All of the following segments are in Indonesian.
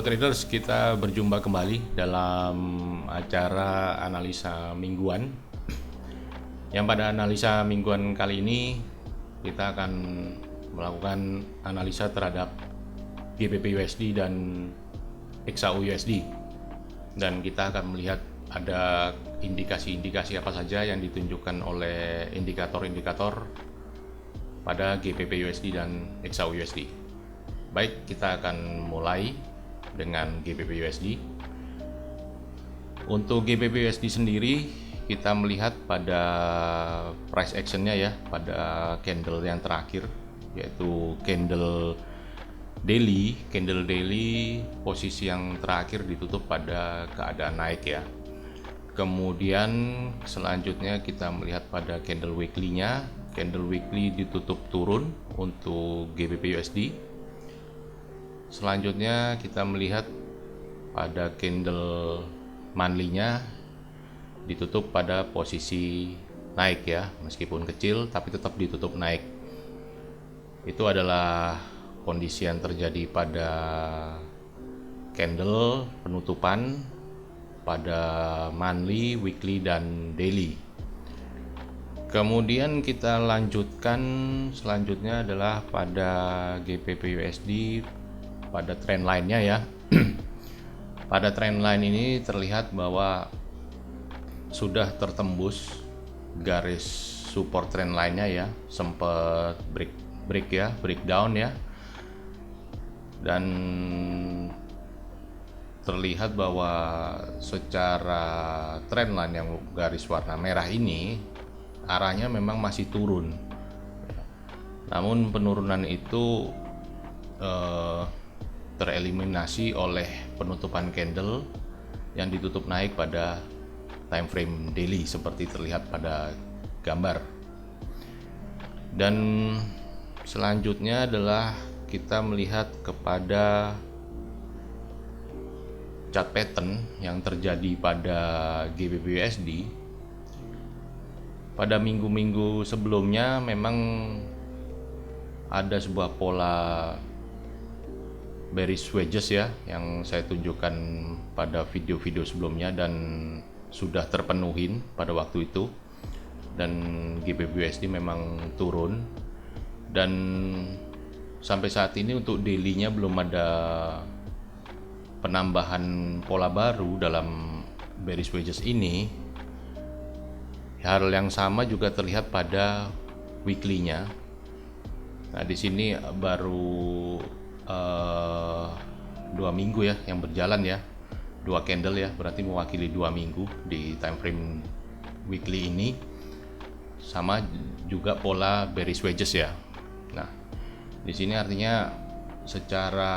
Sobat Traders, kita berjumpa kembali dalam acara analisa mingguan. Yang pada analisa mingguan kali ini kita akan melakukan analisa terhadap GBP USD dan XAU USD. Dan kita akan melihat ada indikasi-indikasi apa saja yang ditunjukkan oleh indikator-indikator pada GBP USD dan XAU USD. Baik, kita akan mulai dengan GBP USD. Untuk GBP USD sendiri kita melihat pada price actionnya ya, pada candle yang terakhir, yaitu candle daily posisi yang terakhir ditutup pada keadaan naik ya. Kemudian selanjutnya kita melihat pada candle weekly-nya, candle weekly ditutup turun untuk GBP USD. Selanjutnya kita melihat pada candle monthly-nya ditutup pada posisi naik ya, meskipun kecil tapi tetap ditutup naik. Itu adalah kondisi yang terjadi pada candle penutupan pada monthly, weekly, dan daily. Kemudian kita lanjutkan, selanjutnya adalah pada GBP USD pada trend line-nya ya. Pada trend line ini terlihat bahwa sudah tertembus garis support trend line-nya ya, sempat breakdown ya. Dan terlihat bahwa secara trend line yang garis warna merah ini arahnya memang masih turun. Namun penurunan itu tereliminasi oleh penutupan candle yang ditutup naik pada time frame daily seperti terlihat pada gambar. Dan selanjutnya adalah kita melihat kepada chart pattern yang terjadi pada GBP USD. Pada minggu-minggu sebelumnya memang ada sebuah pola bearish wedges ya yang saya tunjukkan pada video-video sebelumnya dan sudah terpenuhin pada waktu itu, dan GBP USD memang turun. Dan sampai saat ini untuk daily-nya belum ada penambahan pola baru dalam bearish wedges ini. Hal yang sama juga terlihat pada weekly-nya. Nah, di sini baru 2 minggu ya yang berjalan ya, 2 candle ya, berarti mewakili 2 minggu di time frame weekly ini, sama juga pola bearish wedges ya. Nah, di sini artinya secara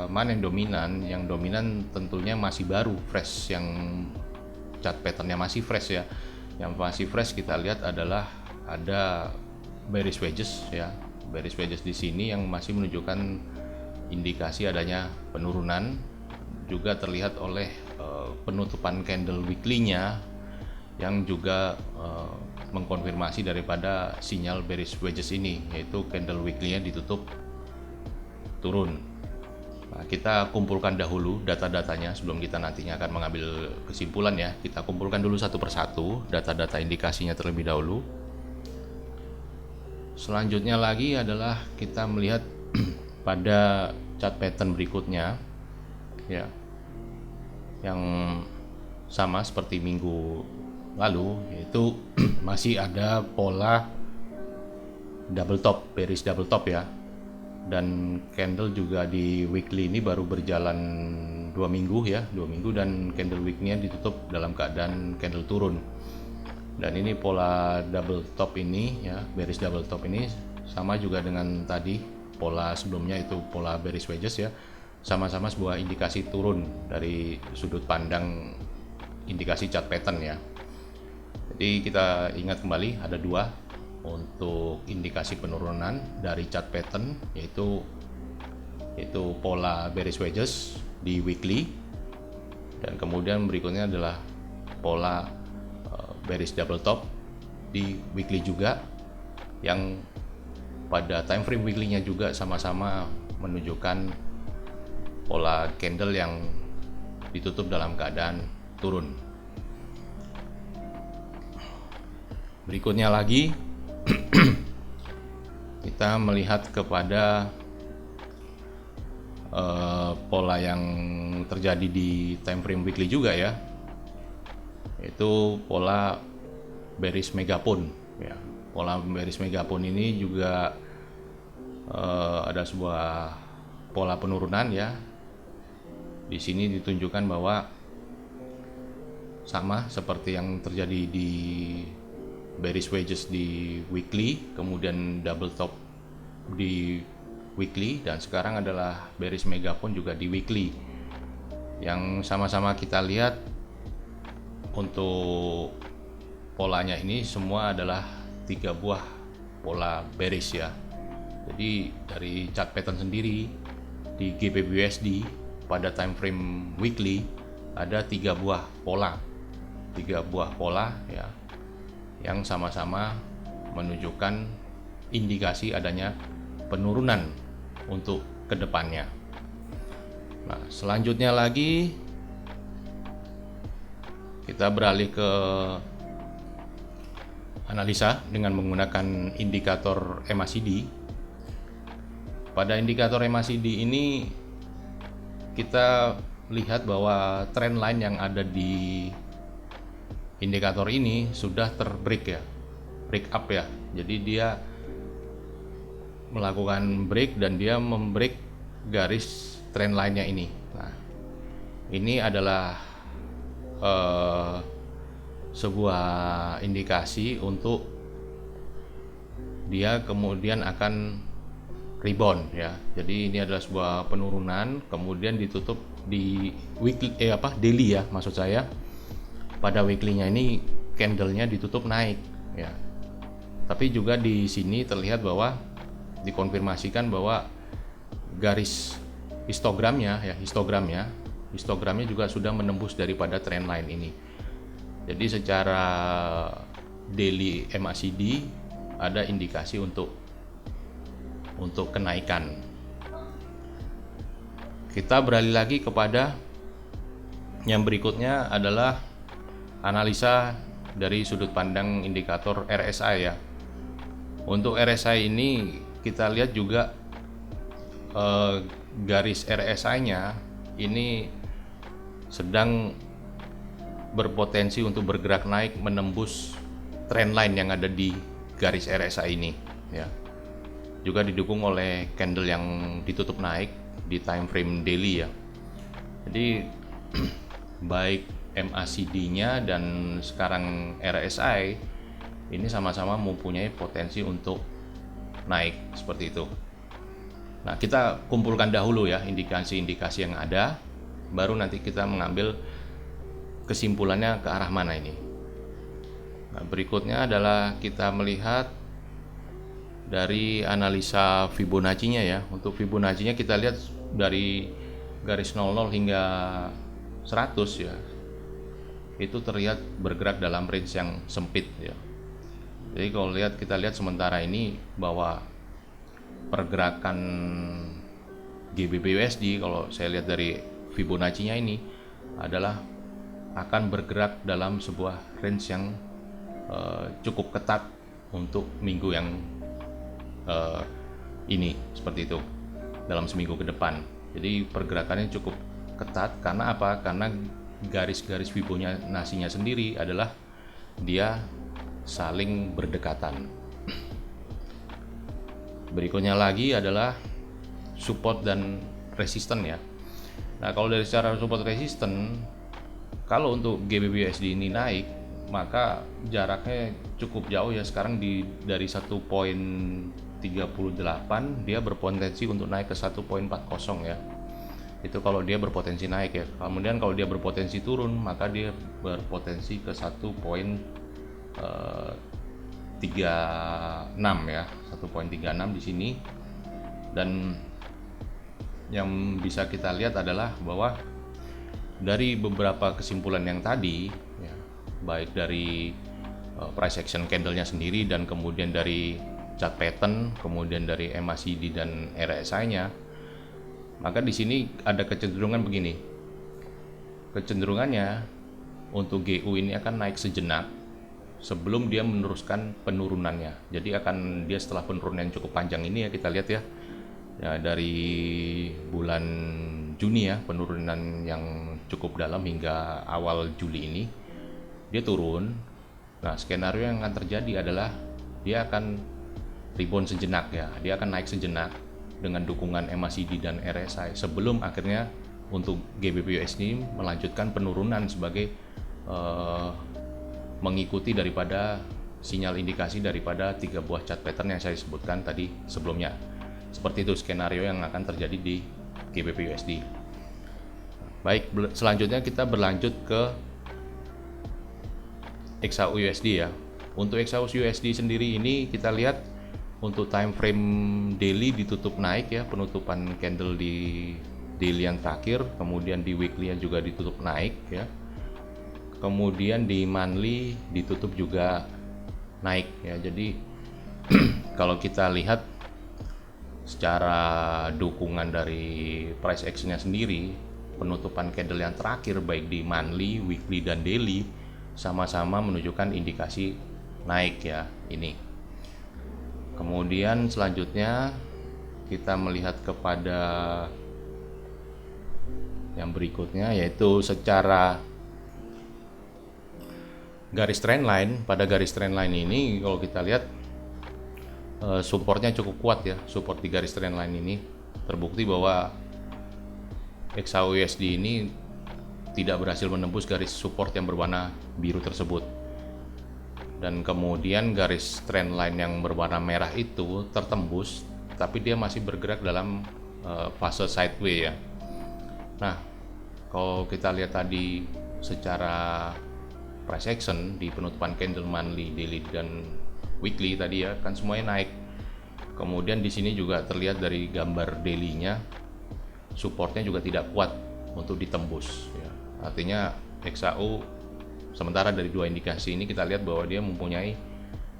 mana yang dominan? Yang dominan tentunya masih baru, fresh, yang chart patternnya masih fresh ya. Yang masih fresh kita lihat adalah ada bearish wedges ya, bearish wedges di sini yang masih menunjukkan indikasi adanya penurunan. Juga terlihat oleh penutupan candle weekly-nya yang juga mengkonfirmasi daripada sinyal bearish wedges ini, yaitu candle weekly-nya ditutup turun. Nah, kita kumpulkan dahulu data-datanya sebelum kita nantinya akan mengambil kesimpulan ya. Kita kumpulkan dulu satu persatu data-data indikasinya terlebih dahulu. Selanjutnya lagi adalah kita melihat pada chart pattern berikutnya ya, yang sama seperti minggu lalu, yaitu masih ada pola double top, bearish double top ya. Dan candle juga di weekly ini baru berjalan 2 minggu ya, 2 minggu, dan candle weekly-nya ditutup dalam keadaan candle turun. Dan ini pola double top ini ya, bearish double top ini sama juga dengan tadi pola sebelumnya, itu pola bearish wedges ya, sama-sama sebuah indikasi turun dari sudut pandang indikasi chart pattern ya. Jadi kita ingat kembali ada 2 untuk indikasi penurunan dari chart pattern, yaitu pola bearish wedges di weekly, dan kemudian berikutnya adalah pola bearish double top di weekly juga, yang pada time frame weekly-nya juga sama-sama menunjukkan pola candle yang ditutup dalam keadaan turun. Berikutnya lagi kita melihat kepada pola yang terjadi di time frame weekly juga ya, yaitu pola bearish megapone ya. Pola bearish megapone ini juga ada sebuah pola penurunan ya. Di sini ditunjukkan bahwa sama seperti yang terjadi di bearish wedges di weekly, kemudian double top di weekly, dan sekarang adalah bearish megapone juga di weekly. Yang sama-sama kita lihat untuk polanya ini semua adalah 3 buah pola bearish ya. Jadi dari chart pattern sendiri di GBPUSD pada time frame weekly ada 3 buah pola ya, yang sama-sama menunjukkan indikasi adanya penurunan untuk kedepannya. Nah, selanjutnya lagi kita beralih ke analisa dengan menggunakan indikator MACD. Pada indikator MACD ini kita lihat bahwa trend line yang ada di indikator ini sudah break up ya. Jadi dia melakukan break dan dia membreak garis trend line-nya ini. Nah, ini adalah sebuah indikasi untuk dia kemudian akan rebound ya. Jadi ini adalah sebuah penurunan kemudian ditutup di weekly daily ya, maksud saya. Pada weekly-nya ini candle-nya ditutup naik ya. Tapi juga di sini terlihat bahwa dikonfirmasikan bahwa garis histogramnya juga sudah menembus daripada trend line ini. Jadi secara daily MACD ada indikasi untuk kenaikan. Kita beralih lagi kepada yang berikutnya adalah analisa dari sudut pandang indikator RSI ya. Untuk RSI ini kita lihat juga garis RSI-nya ini sedang berpotensi untuk bergerak naik menembus trend line yang ada di garis RSI ini ya. Juga didukung oleh candle yang ditutup naik di time frame daily ya. Jadi baik MACD-nya dan sekarang RSI ini sama-sama mempunyai potensi untuk naik seperti itu. Nah, kita kumpulkan dahulu ya indikasi-indikasi yang ada, baru nanti kita mengambil kesimpulannya ke arah mana ini. Nah, berikutnya adalah kita melihat dari analisa Fibonacci-nya ya. Untuk Fibonacci-nya kita lihat dari garis 00 hingga 100 ya. Itu terlihat bergerak dalam range yang sempit ya. Jadi kalau kita lihat sementara ini bahwa pergerakan GBPUSD kalau saya lihat dari Fibonacci-nya ini adalah akan bergerak dalam sebuah range yang cukup ketat untuk minggu yang ini seperti itu dalam seminggu ke depan. Jadi pergerakannya cukup ketat karena apa? Karena garis-garis Fibonacci-nya sendiri adalah dia saling berdekatan. Berikutnya lagi adalah support dan resisten ya. Nah, kalau dari secara support resisten, kalau untuk GBPUSD ini naik, maka jaraknya cukup jauh ya. Sekarang dari 1.38 dia berpotensi untuk naik ke 1.40 ya. Itu kalau dia berpotensi naik ya. Kemudian kalau dia berpotensi turun, maka dia berpotensi ke 1.36 ya, 1.36 di sini. Dan yang bisa kita lihat adalah bahwa dari beberapa kesimpulan yang tadi ya, baik dari price action candle-nya sendiri dan kemudian dari chart pattern, kemudian dari MACD dan RSI-nya, Maka di sini ada kecenderungan begini. Kecenderungannya untuk GU ini akan naik sejenak sebelum dia meneruskan penurunannya. Jadi akan dia setelah penurunan yang cukup panjang ini ya, kita lihat ya. Ya, dari bulan Juni ya, penurunan yang cukup dalam hingga awal Juli ini dia turun. Nah, skenario yang akan terjadi adalah dia akan rebound sejenak ya, dia akan naik sejenak dengan dukungan MACD dan RSI sebelum akhirnya untuk GBP/USD melanjutkan penurunan sebagai mengikuti daripada sinyal indikasi daripada 3 buah chart pattern yang saya sebutkan tadi sebelumnya. Seperti itu skenario yang akan terjadi di GBP/USD. Baik, selanjutnya kita berlanjut ke XAU/USD ya. Untuk XAU/USD sendiri ini kita lihat untuk time frame daily ditutup naik ya, penutupan candle di daily yang terakhir, kemudian di weekly juga ditutup naik ya. Kemudian di monthly ditutup juga naik ya. Jadi kalau kita lihat secara dukungan dari price action-nya sendiri, penutupan candle yang terakhir baik di monthly, weekly dan daily sama-sama menunjukkan indikasi naik ya ini. Kemudian selanjutnya kita melihat kepada yang berikutnya, yaitu secara garis trendline. Pada garis trendline ini kalau kita lihat supportnya cukup kuat ya, support di garis trendline ini terbukti bahwa XAU/USD ini tidak berhasil menembus garis support yang berwarna biru tersebut. Dan kemudian garis trendline yang berwarna merah itu tertembus, tapi dia masih bergerak dalam fase sideways ya. Nah, kalau kita lihat tadi secara price action di penutupan candle monthly, daily dan weekly tadi ya, kan semuanya naik. Kemudian di sini juga terlihat dari gambar daily-nya, supportnya juga tidak kuat untuk ditembus ya. Artinya XAU sementara dari dua indikasi ini kita lihat bahwa dia mempunyai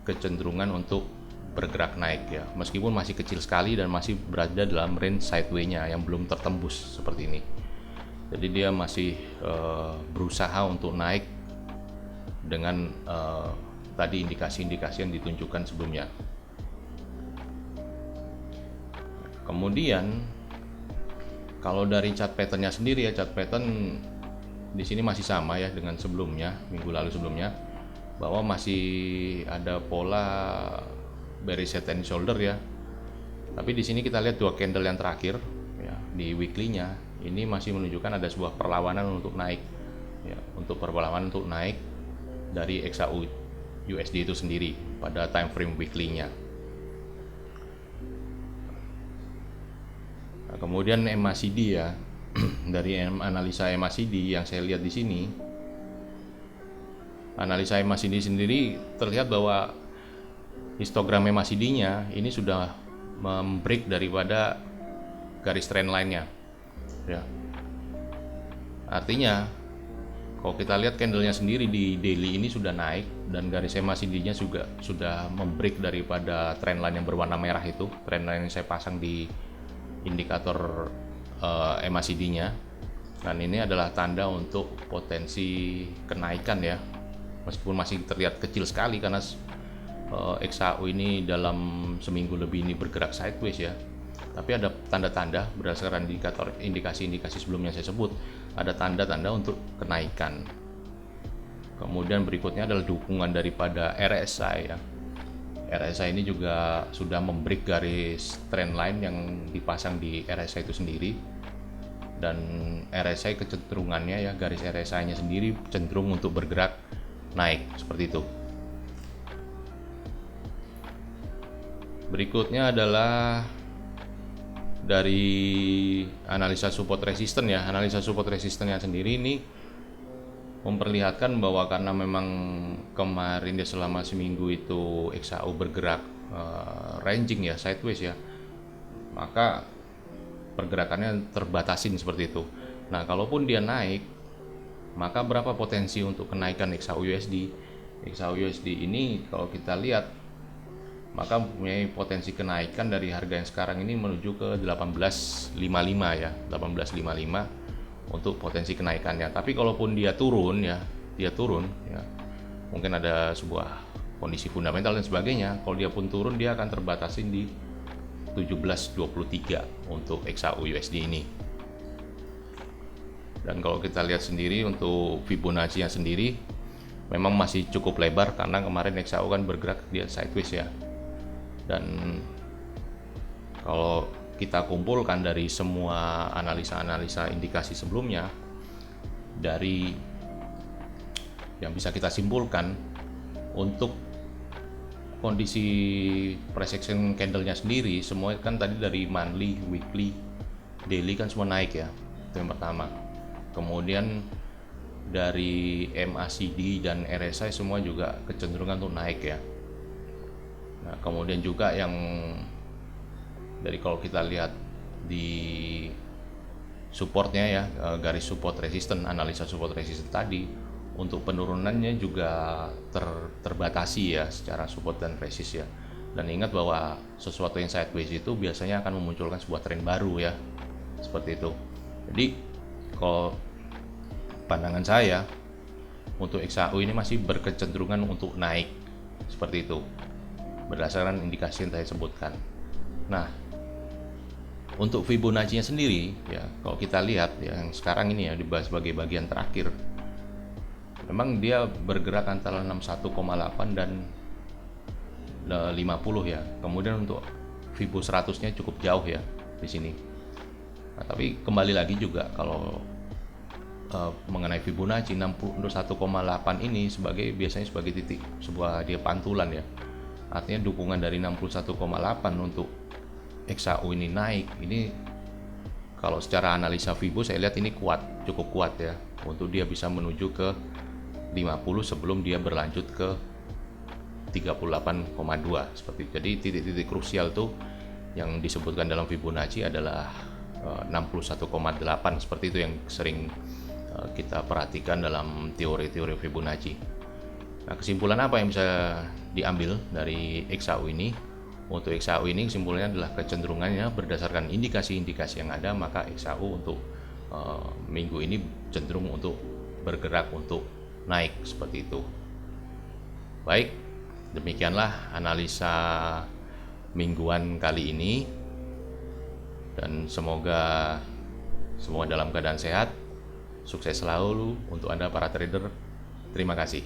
kecenderungan untuk bergerak naik ya, meskipun masih kecil sekali dan masih berada dalam range sideways-nya yang belum tertembus seperti ini. Jadi dia masih berusaha untuk naik dengan tadi indikasi-indikasi yang ditunjukkan sebelumnya. Kemudian kalau dari chart pattern-nya sendiri ya, chart pattern di sini masih sama ya dengan sebelumnya, minggu lalu sebelumnya, bahwa masih ada pola bearish head and shoulder ya. Tapi di sini kita lihat dua candle yang terakhir ya, di weekly-nya ini masih menunjukkan ada sebuah perlawanan untuk naik ya, untuk perlawanan untuk naik dari XAU/USD itu sendiri pada time frame weekly-nya. Nah, kemudian MACD ya. Dari analisa MACD yang saya lihat di sini, analisa MACD sendiri terlihat bahwa histogram MACD-nya ini sudah membreak daripada garis trendline-nya ya. Artinya kalau kita lihat candlenya sendiri di daily ini sudah naik dan garis MACD-nya juga sudah membreak daripada trendline yang berwarna merah itu, trendline yang saya pasang di indikator MACD-nya. Dan ini adalah tanda untuk potensi kenaikan ya, meskipun masih terlihat kecil sekali karena XAU ini dalam seminggu lebih ini bergerak sideways ya. Tapi ada tanda-tanda berdasarkan indikasi-indikasi sebelumnya saya sebut, ada tanda-tanda untuk kenaikan. Kemudian berikutnya adalah dukungan daripada RSI ya. RSI ini juga sudah membreak garis trendline yang dipasang di RSI itu sendiri. Dan RSI kecenderungannya ya, garis RSI-nya sendiri cenderung untuk bergerak naik seperti itu. Berikutnya adalah dari analisa support resisten ya. Analisa support resistennya sendiri ini memperlihatkan bahwa karena memang kemarin dia selama seminggu itu XAU bergerak ranging ya, sideways ya, maka pergerakannya terbatasin seperti itu. Nah, kalaupun dia naik, maka berapa potensi untuk kenaikan XAU/USD? XAU/USD ini kalau kita lihat maka mempunyai potensi kenaikan dari harga yang sekarang ini menuju ke 1855 ya, 1855 untuk potensi kenaikannya. Tapi kalaupun dia turun ya, mungkin ada sebuah kondisi fundamental dan sebagainya. Kalau dia pun turun, dia akan terbatasin di 1723 untuk XAU USD ini. Dan kalau kita lihat sendiri untuk Fibonacci-nya sendiri memang masih cukup lebar karena kemarin XAU kan bergerak dia sideways ya. Dan kalau kita kumpulkan dari semua analisa-analisa indikasi sebelumnya, dari yang bisa kita simpulkan untuk kondisi price action candle-nya sendiri, semua kan tadi dari monthly, weekly, daily kan semua naik ya. Itu yang pertama. Kemudian dari MACD dan RSI semua juga kecenderungan untuk naik ya. Nah, kemudian juga yang dari kalau kita lihat di supportnya ya, garis support resisten, analisa support resisten tadi, untuk penurunannya juga terbatasi ya secara support dan resist ya. Dan ingat bahwa sesuatu yang sideways itu biasanya akan memunculkan sebuah tren baru ya, seperti itu. Jadi kalau pandangan saya untuk XAU ini masih berkecenderungan untuk naik seperti itu berdasarkan indikasi yang saya sebutkan. Nah, untuk Fibonacci-nya sendiri ya, kalau kita lihat yang sekarang ini ya dibahas sebagai bagian terakhir, memang dia bergerak antara 61,8 dan 50 ya. Kemudian untuk Fibo 100-nya cukup jauh ya di sini. Nah, tapi kembali lagi juga kalau mengenai Fibonacci 61,8 ini biasanya sebagai titik sebuah dia pantulan ya. Artinya dukungan dari 61,8 untuk XAU ini naik. Ini kalau secara analisa Fibo saya lihat ini cukup kuat ya untuk dia bisa menuju ke 50 sebelum dia berlanjut ke 38,2 seperti itu. Jadi titik-titik krusial tuh yang disebutkan dalam Fibonacci adalah 61,8 seperti itu yang sering kita perhatikan dalam teori-teori Fibonacci. Nah, kesimpulan apa yang bisa diambil dari XAU ini? Untuk XAU ini kesimpulannya adalah kecenderungannya berdasarkan indikasi-indikasi yang ada, maka XAU untuk minggu ini cenderung untuk bergerak untuk naik seperti itu. Baik, demikianlah analisa mingguan kali ini, dan semoga semua dalam keadaan sehat. Sukses selalu untuk Anda para trader. Terima kasih.